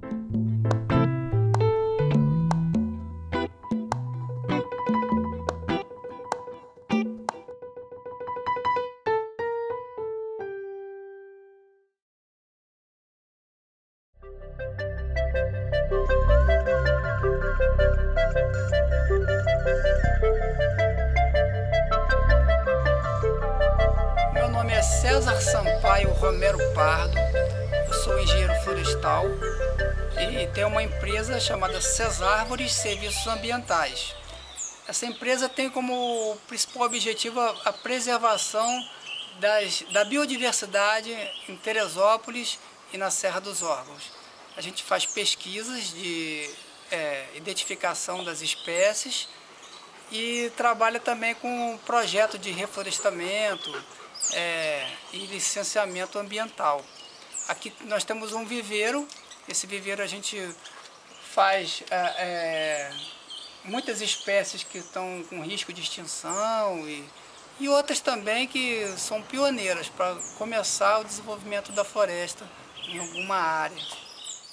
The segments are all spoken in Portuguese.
Meu nome é César Sampaio Romero Pardo, eu sou engenheiro florestal e tenho uma empresa chamada Cesárvores Serviços Ambientais. Essa empresa tem como principal objetivo a preservação da biodiversidade em Teresópolis e na Serra dos Órgãos. A gente faz pesquisas de identificação das espécies e trabalha também com projeto de reflorestamento e licenciamento ambiental. Aqui nós temos um viveiro. Esse viveiro a gente faz muitas espécies que estão com risco de extinção e outras também que são pioneiras para começar o desenvolvimento da floresta em alguma área.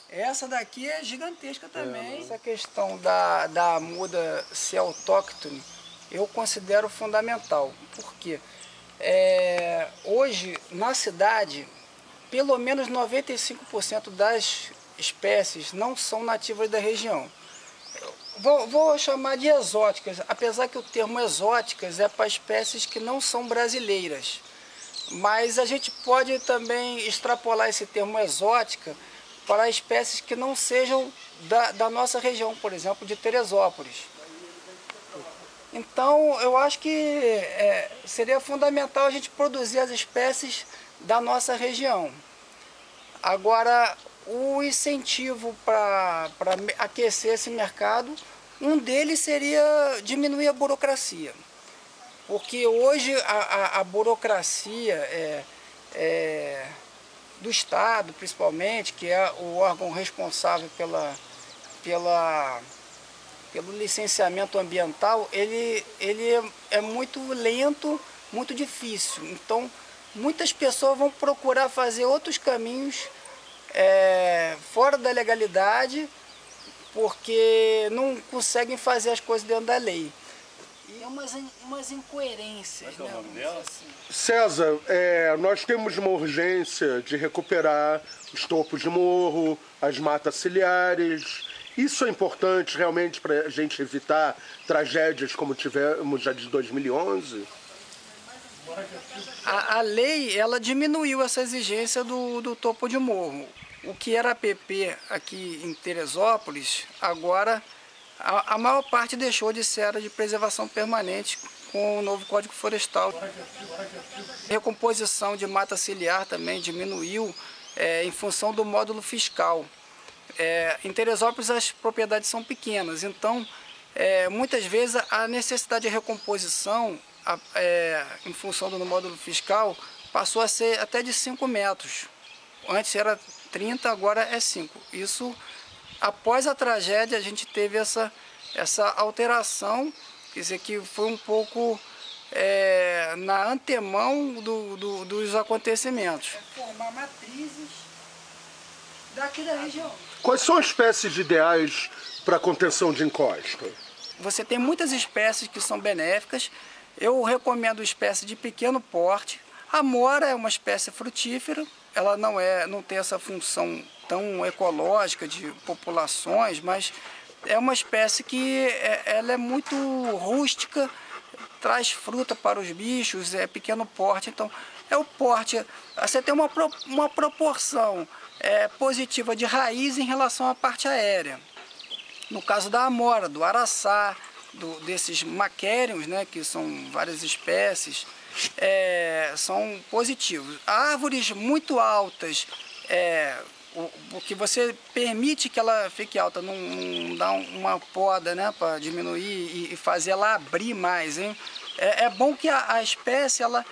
Essa daqui é gigantesca também. Essa questão da muda ser autóctone eu considero fundamental. Por quê? Hoje, na cidade, pelo menos 95% das espécies não são nativas da região. Vou chamar de exóticas, apesar que o termo exóticas é para espécies que não são brasileiras. Mas a gente pode também extrapolar esse termo exótica para espécies que não sejam da nossa região, por exemplo, de Teresópolis. Então, eu acho que seria fundamental a gente produzir as espécies da nossa região. Agora, o incentivo para aquecer esse mercado, um deles seria diminuir a burocracia. Porque hoje a burocracia do Estado, principalmente, que é o órgão responsável pelo licenciamento ambiental, ele é muito lento, muito difícil. Então, muitas pessoas vão procurar fazer outros caminhos fora da legalidade, porque não conseguem fazer as coisas dentro da lei. E é umas incoerências. Qual é o nome dela? César, nós temos uma urgência de recuperar os topos de morro, as matas ciliares. Isso é importante realmente para a gente evitar tragédias como tivemos já de 2011? A lei, ela diminuiu essa exigência do topo de morro. O que era APP aqui em Teresópolis, agora a maior parte deixou de ser área de preservação permanente com o novo Código Florestal. A recomposição de mata ciliar também diminuiu em função do módulo fiscal. Em Teresópolis as propriedades são pequenas, então muitas vezes a necessidade de recomposição em função do módulo fiscal passou a ser até de 5 metros. Antes era 30, agora é 5. Isso, após a tragédia, a gente teve essa alteração, quer dizer que foi um pouco na antemão dos acontecimentos. Formar matrizes daqui da região. Quais são as espécies ideais para contenção de encosta? Você tem muitas espécies que são benéficas. Eu recomendo espécies de pequeno porte. A mora é uma espécie frutífera. Ela não tem essa função tão ecológica de populações, mas é uma espécie que ela é muito rústica, traz fruta para os bichos, é pequeno porte. Então, o porte, você tem uma proporção positiva de raiz em relação à parte aérea. No caso da amora, do araçá, desses maquériums, né, que são várias espécies, são positivos. Árvores muito altas, porque você permite que ela fique alta, não dá uma poda, né, para diminuir e fazer ela abrir mais, hein? É bom que a espécie ela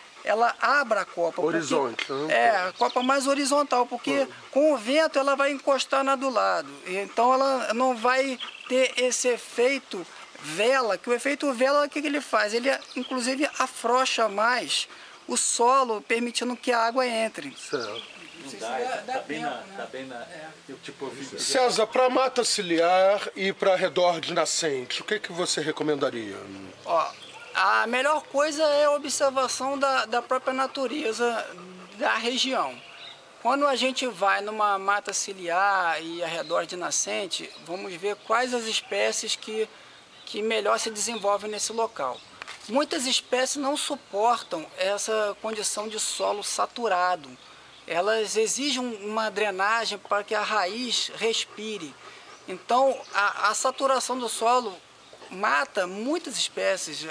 abra a copa. Horizonte. Porque, a copa mais horizontal, porque com o vento ela vai encostar na do lado. Então ela não vai ter esse efeito vela, que o efeito vela, o que ele faz? Ele, inclusive, afrouxa mais o solo, permitindo que a água entre. Certo. César, para mata ciliar e para redor de nascente, o que você recomendaria? Ó, a melhor coisa é a observação da própria natureza da região. Quando a gente vai numa mata ciliar e ao redor de nascente, vamos ver quais as espécies que melhor se desenvolvem nesse local. Muitas espécies não suportam essa condição de solo saturado. Elas exigem uma drenagem para que a raiz respire. Então, a saturação do solo mata muitas espécies.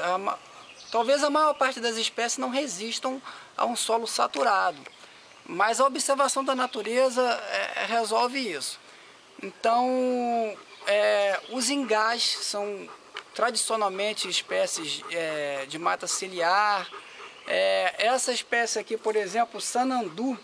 Talvez a maior parte das espécies não resistam a um solo saturado. Mas a observação da natureza resolve isso. Então, os ingás são tradicionalmente espécies de mata ciliar. Essa espécie aqui, por exemplo, sanandu,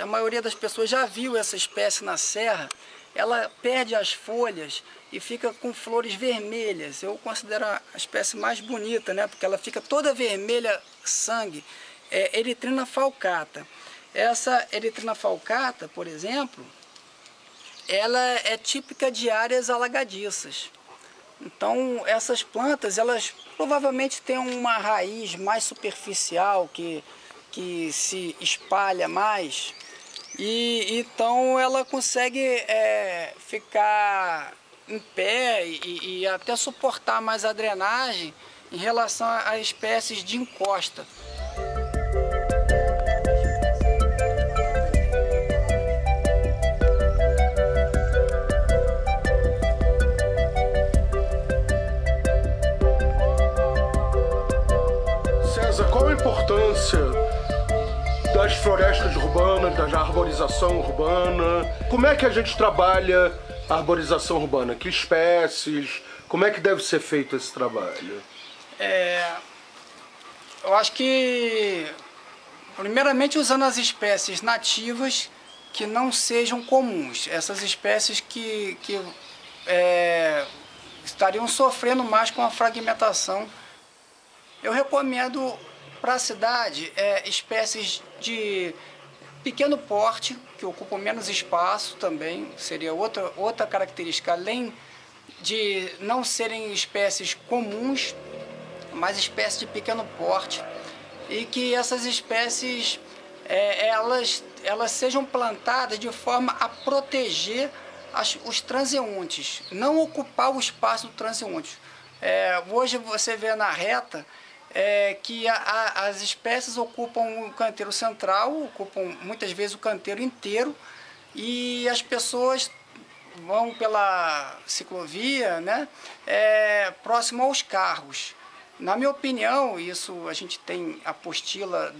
a maioria das pessoas já viu essa espécie na serra. Ela perde as folhas e fica com flores vermelhas. Eu considero a espécie mais bonita, né? Porque ela fica toda vermelha, sangue. Eritrina falcata. Essa Eritrina falcata, por exemplo, ela é típica de áreas alagadiças. Então, essas plantas, elas provavelmente têm uma raiz mais superficial, que se espalha mais, e então ela consegue ficar em pé e até suportar mais a drenagem em relação a espécies de encosta. Qual a importância das florestas urbanas, da arborização urbana? Como é que a gente trabalha a arborização urbana? Que espécies? Como é que deve ser feito esse trabalho? Eu acho que, primeiramente, usando as espécies nativas que não sejam comuns. Essas espécies que estariam sofrendo mais com a fragmentação. Eu recomendo para a cidade espécies de pequeno porte, que ocupam menos espaço também, seria outra característica, além de não serem espécies comuns, mas espécies de pequeno porte, e que essas espécies elas sejam plantadas de forma a proteger os transeuntes, não ocupar o espaço do transeunte. Hoje você vê na reta que as espécies ocupam o canteiro central, ocupam muitas vezes o canteiro inteiro, e as pessoas vão pela ciclovia, né, próximo aos carros. Na minha opinião, isso a gente tem a apostila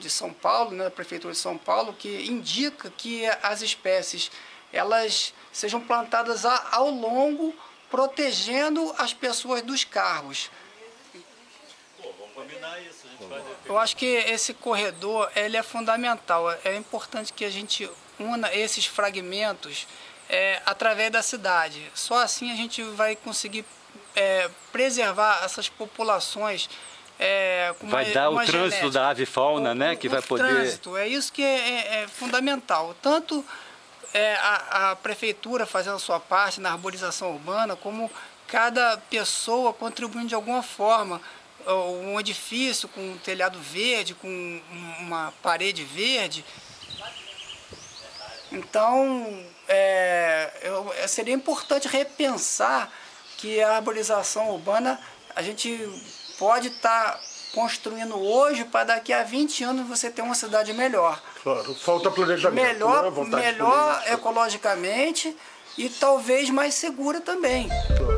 de São Paulo, né, da Prefeitura de São Paulo, que indica que as espécies elas sejam plantadas ao longo, protegendo as pessoas dos carros. Eu acho que esse corredor ele é fundamental. É importante que a gente una esses fragmentos através da cidade. Só assim a gente vai conseguir preservar essas populações. Vai dar o trânsito genética. Da avifauna, né? Que vai poder... Trânsito, é isso que é fundamental. Tanto a prefeitura fazendo a sua parte na arborização urbana, como cada pessoa contribuindo de alguma forma. Um edifício com um telhado verde, com uma parede verde. Então, seria importante repensar que a arborização urbana a gente pode estar construindo hoje para daqui a 20 anos você ter uma cidade melhor. Claro, falta planejamento. Melhor ecologicamente e talvez mais segura também. Claro.